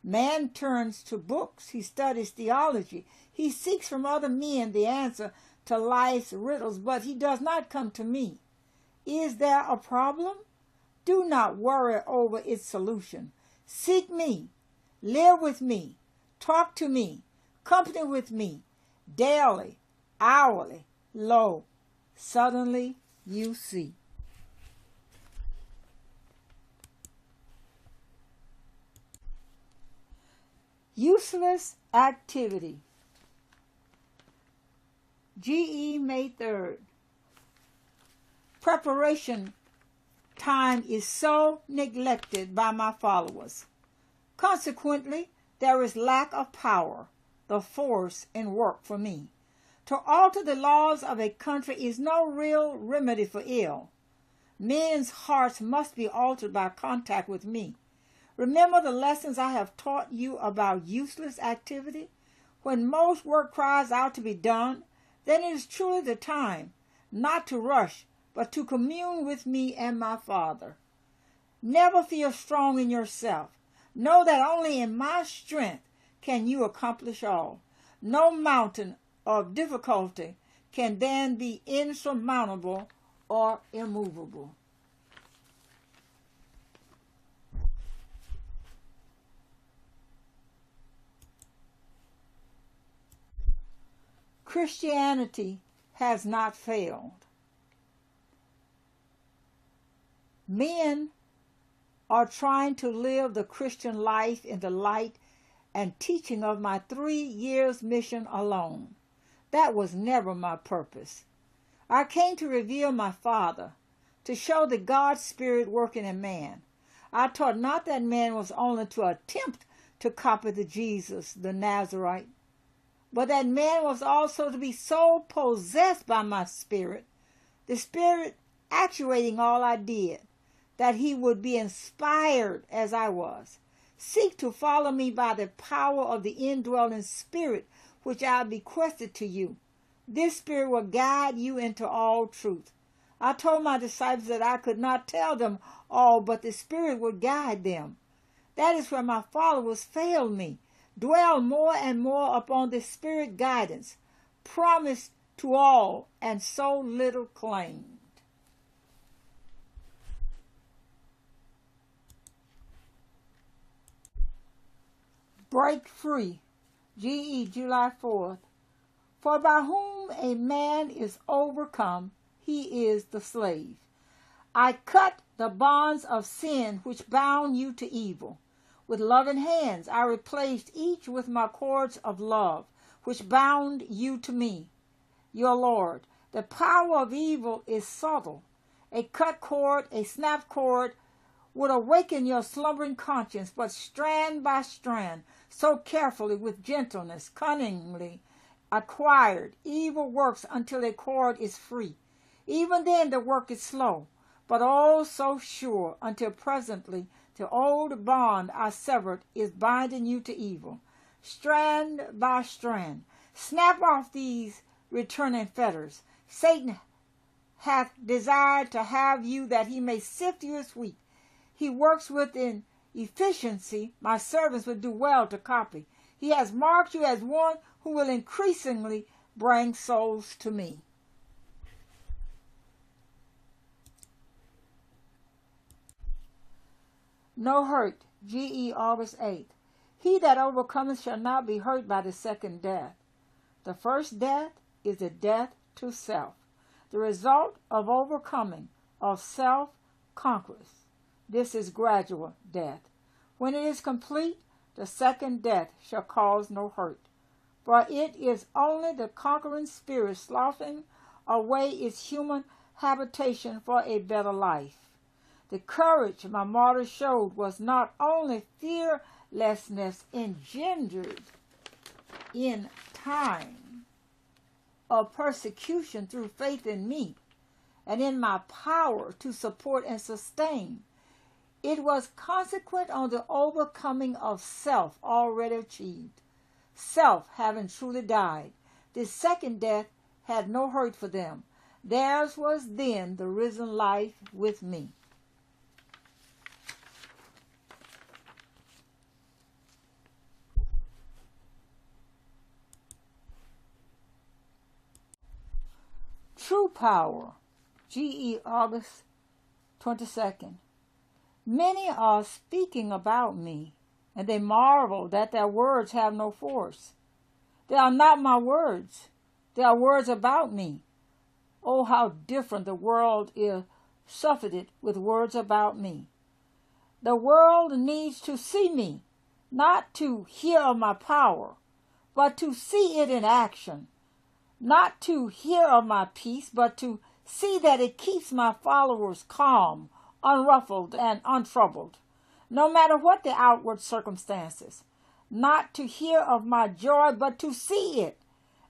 Man turns to books, he studies theology, he seeks from other men the answer to life's riddles, but he does not come to me. Is there a problem? Do not worry over its solution. Seek me, live with me, talk to me, company with me, daily, hourly, lo, suddenly you see. Useless activity. GE May 3rd. Preparation time is so neglected by my followers. Consequently, there is lack of power, the force, and work for me. To alter the laws of a country is no real remedy for ill. Men's hearts must be altered by contact with me. Remember the lessons I have taught you about useless activity? When most work cries out to be done, then it is truly the time, not to rush, but to commune with me and my Father. Never feel strong in yourself. Know that only in my strength can you accomplish all. No mountain of difficulty can then be insurmountable or immovable. Christianity has not failed. Men are trying to live the Christian life in the light and teaching of my 3 years mission alone. That was never my purpose. I came to reveal my Father, to show the God Spirit working in man. I taught not that man was only to attempt to copy the Jesus, the Nazarite, but that man was also to be so possessed by my Spirit, the Spirit actuating all I did, that he would be inspired as I was. Seek to follow me by the power of the indwelling Spirit which I bequested to you. This Spirit will guide you into all truth. I told my disciples that I could not tell them all, but the Spirit would guide them. That is where my followers failed me. Dwell more and more upon the Spirit guidance, promised to all and so little claimed. Break free. GE July 4th. For by whom a man is overcome, he is the slave. I cut the bonds of sin which bound you to evil. With loving hands I replaced each with my cords of love, which bound you to me, your Lord. The power of evil is subtle. A cut cord, a snapped cord, would awaken your slumbering conscience, but strand by strand, so carefully, with gentleness, cunningly acquired, evil works until a cord is free. Even then the work is slow, but oh so sure, until presently the old bond I severed is binding you to evil. Strand by strand, snap off these returning fetters. Satan hath desired to have you that he may sift you as wheat. He works with efficiency my servants would do well to copy. He has marked you as one who will increasingly bring souls to me. No hurt. GE August 8th. He that overcometh shall not be hurt by the second death. The first death is the death to self. The result of overcoming of self conquers. This is gradual death. When it is complete, the second death shall cause no hurt. For it is only the conquering spirit sloughing away its human habitation for a better life. The courage my martyr showed was not only fearlessness engendered in time of persecution through faith in me and in my power to support and sustain. It was consequent on the overcoming of self already achieved. Self having truly died, this second death had no hurt for them. Theirs was then the risen life with me. True power. GE August 22nd. Many are speaking about me, and they marvel that their words have no force. They are not my words. They are words about me. Oh, how different the world is surfeited with words about me. The world needs to see me, not to hear of my power, but to see it in action. Not to hear of my peace, but to see that it keeps my followers calm, unruffled, and untroubled, no matter what the outward circumstances. Not to hear of my joy, but to see it,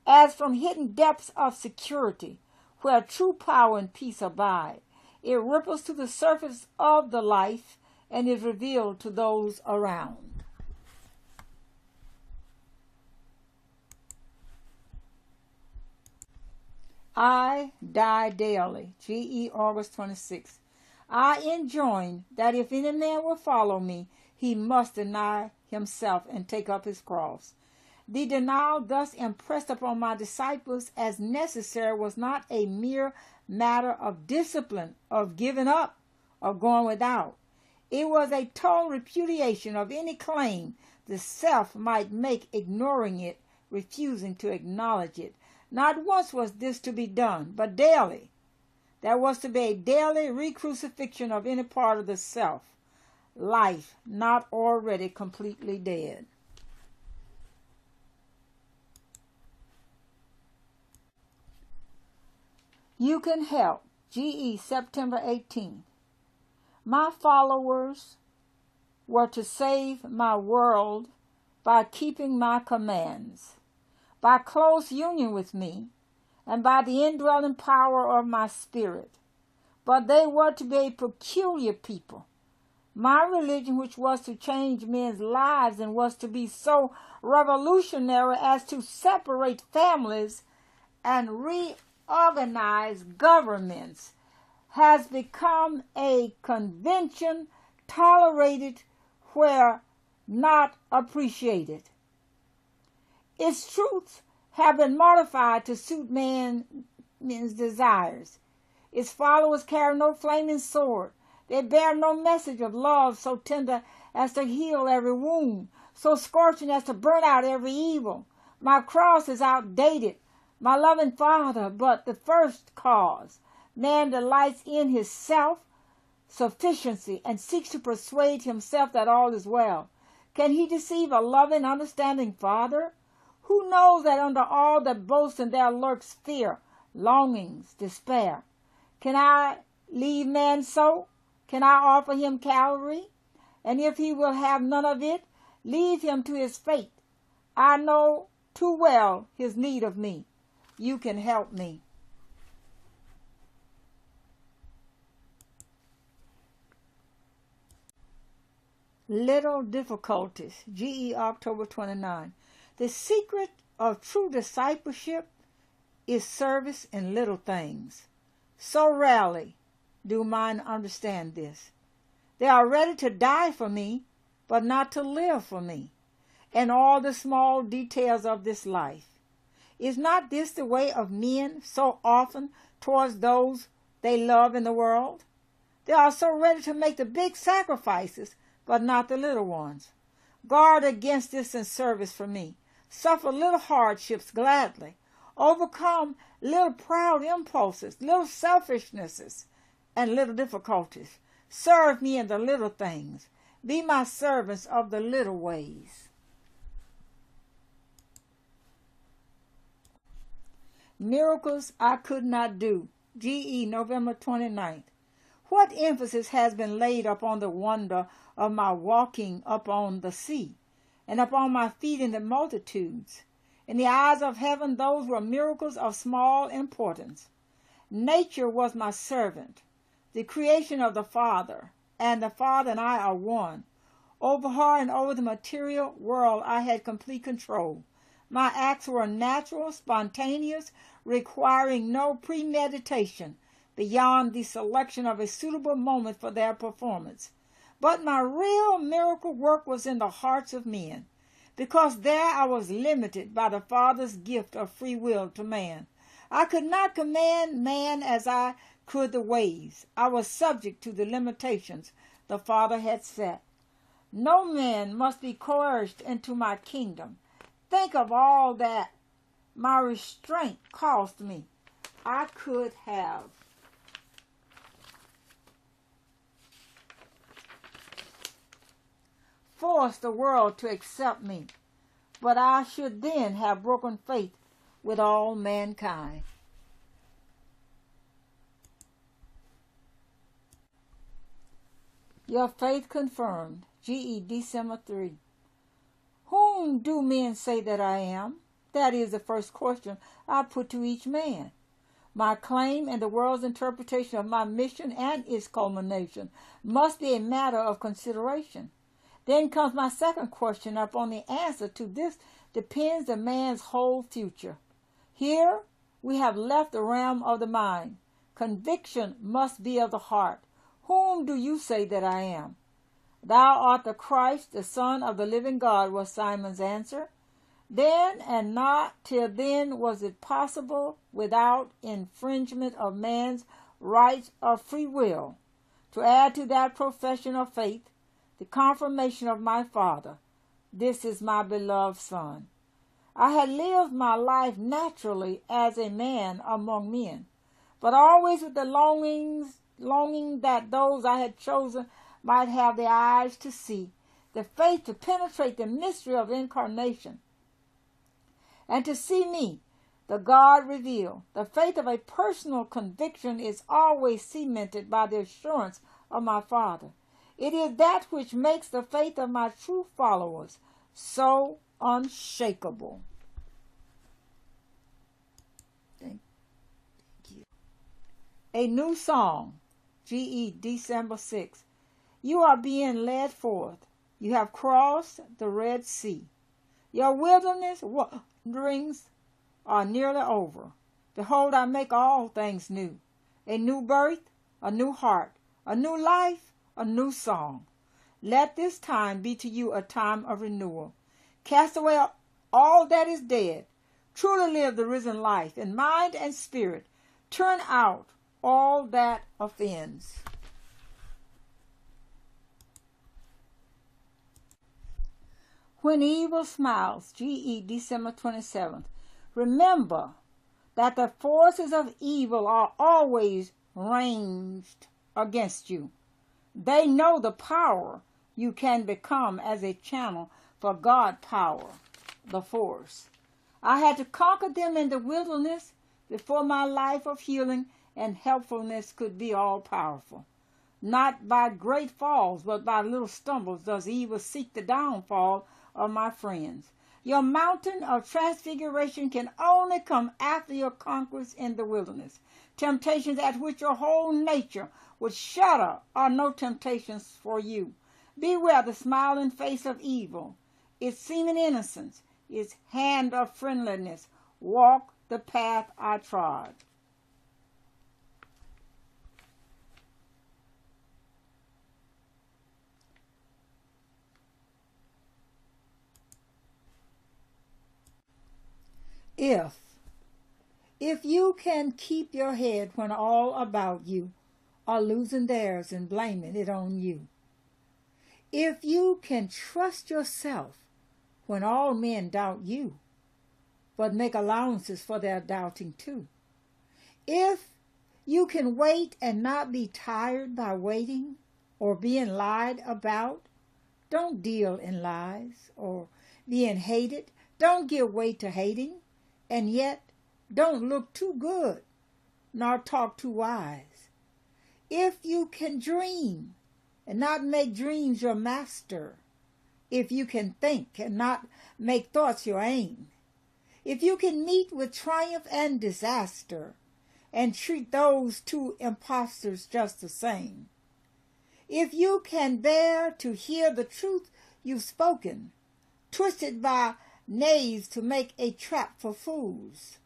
as from hidden depths of security, where true power and peace abide. It ripples to the surface of the life and is revealed to those around. I die daily. G.E. August 26. I enjoin that if any man will follow me, he must deny himself and take up his cross. The denial thus impressed upon my disciples as necessary was not a mere matter of discipline, of giving up, of going without. It was a total repudiation of any claim the self might make, ignoring it, refusing to acknowledge it. Not once was this to be done, but daily. There was to be a daily re-crucifixion of any part of the self, life not already completely dead. You can help. G.E. September 18. My followers were to save my world by keeping my commands, by close union with me, and by the indwelling power of my spirit. But they were to be a peculiar people. My religion, which was to change men's lives and was to be so revolutionary as to separate families and reorganize governments, has become a convention tolerated where not appreciated. Its truths have been modified to suit men's desires. Its followers carry no flaming sword. They bear no message of love so tender as to heal every wound, so scorching as to burn out every evil. My cross is outdated, my loving Father, but the first cause. Man delights in his self-sufficiency and seeks to persuade himself that all is well. Can he deceive a loving, understanding Father? Who knows that under all that boasting there lurks fear, longings, despair? Can I leave man so? Can I offer him Calvary? And if he will have none of it, leave him to his fate. I know too well his need of me. You can help me. Little difficulties. G.E. October 29. The secret of true discipleship is service in little things. So rarely do mine understand this. They are ready to die for me, but not to live for me, and all the small details of this life. Is not this the way of men so often towards those they love in the world? They are so ready to make the big sacrifices, but not the little ones. Guard against this in service for me. Suffer little hardships gladly. Overcome little proud impulses, little selfishnesses, and little difficulties. Serve me in the little things. Be my servants of the little ways. Miracles I could not do. G.E. November 29th. What emphasis has been laid upon the wonder of my walking upon the sea, and upon my feeding the multitudes? In the eyes of heaven, those were miracles of small importance. Nature was my servant, the creation of the Father, and the Father and I are one. Over her and over the material world I had complete control. My acts were natural, spontaneous, requiring no premeditation beyond the selection of a suitable moment for their performance. But my real miracle work was in the hearts of men, because there I was limited by the Father's gift of free will to man. I could not command man as I could the waves. I was subject to the limitations the Father had set. No man must be coerced into my kingdom. Think of all that my restraint cost me. I could have forced the world to accept me, but I should then have broken faith with all mankind. Your faith confirmed. G.E. December 3. Whom do men say that I am? That is the first question I put to each man. My claim and the world's interpretation of my mission and its culmination must be a matter of consideration. Then comes my second question. Upon the answer to this depends the man's whole future. Here we have left the realm of the mind. Conviction must be of the heart. Whom do you say that I am? Thou art the Christ, the Son of the living God, was Simon's answer. Then and not till then was it possible, without infringement of man's rights of free will, to add to that profession of faith the confirmation of my Father. This is my beloved Son. I had lived my life naturally as a man among men, but always with the longing that those I had chosen might have the eyes to see, the faith to penetrate the mystery of incarnation, and to see me, the God revealed. The faith of a personal conviction is always cemented by the assurance of my Father. It is that which makes the faith of my true followers so unshakable. Thank you. A new song. G.E. December 6. You are being led forth. You have crossed the Red Sea. Your wilderness wanderings are nearly over. Behold, I make all things new. A new birth, a new heart, a new life, a new song. Let this time be to you a time of renewal. Cast away all that is dead. Truly live the risen life in mind and spirit. Turn out all that offends. When evil smiles, G.E. December 27th, remember that the forces of evil are always ranged against you. They know the power you can become as a channel for God power, the force. I had to conquer them in the wilderness before my life of healing and helpfulness could be all-powerful. Not by great falls, but by little stumbles does evil seek the downfall of my friends. Your mountain of transfiguration can only come after your conquest in the wilderness. Temptations at which your whole nature would shudder are no temptations for you. Beware the smiling face of evil, its seeming innocence, its hand of friendliness. Walk the path I trod. If you can keep your head when all about you are losing theirs and blaming it on you, if you can trust yourself when all men doubt you, but make allowances for their doubting too, if you can wait and not be tired by waiting or being lied about, don't deal in lies, or being hated, don't give way to hating. And yet, don't look too good, nor talk too wise. If you can dream and not make dreams your master, if you can think and not make thoughts your aim, if you can meet with triumph and disaster and treat those two impostors just the same, if you can bear to hear the truth you've spoken, twisted by knaves to make a trap for fools,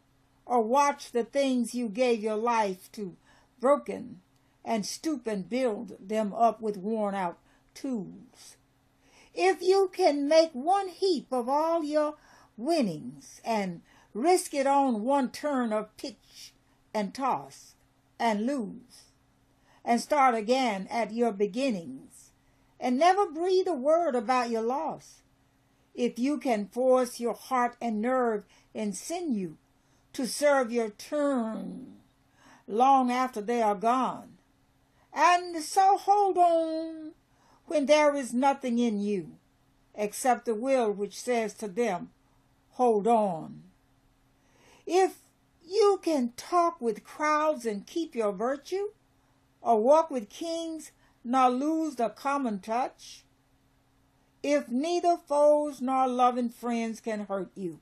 or watch the things you gave your life to broken and stoop and build them up with worn-out tools. If you can make one heap of all your winnings and risk it on one turn of pitch and toss and lose, and start again at your beginnings, and never breathe a word about your loss. If you can force your heart and nerve and sinew to serve your turn long after they are gone, and so hold on when there is nothing in you except the will which says to them, hold on. If you can talk with crowds and keep your virtue, or walk with kings nor lose the common touch, if neither foes nor loving friends can hurt you,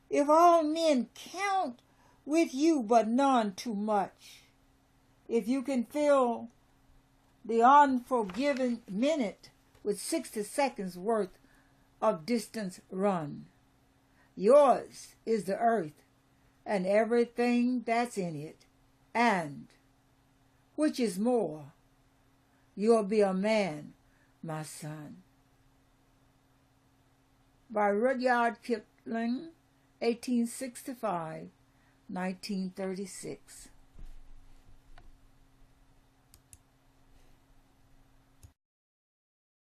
if all men count with you but none too much, if you can fill the unforgiving minute with 60 seconds worth of distance run, yours is the earth and everything that's in it, and, which is more, you'll be a man, my son. By Rudyard Kipling, 1865, 1936.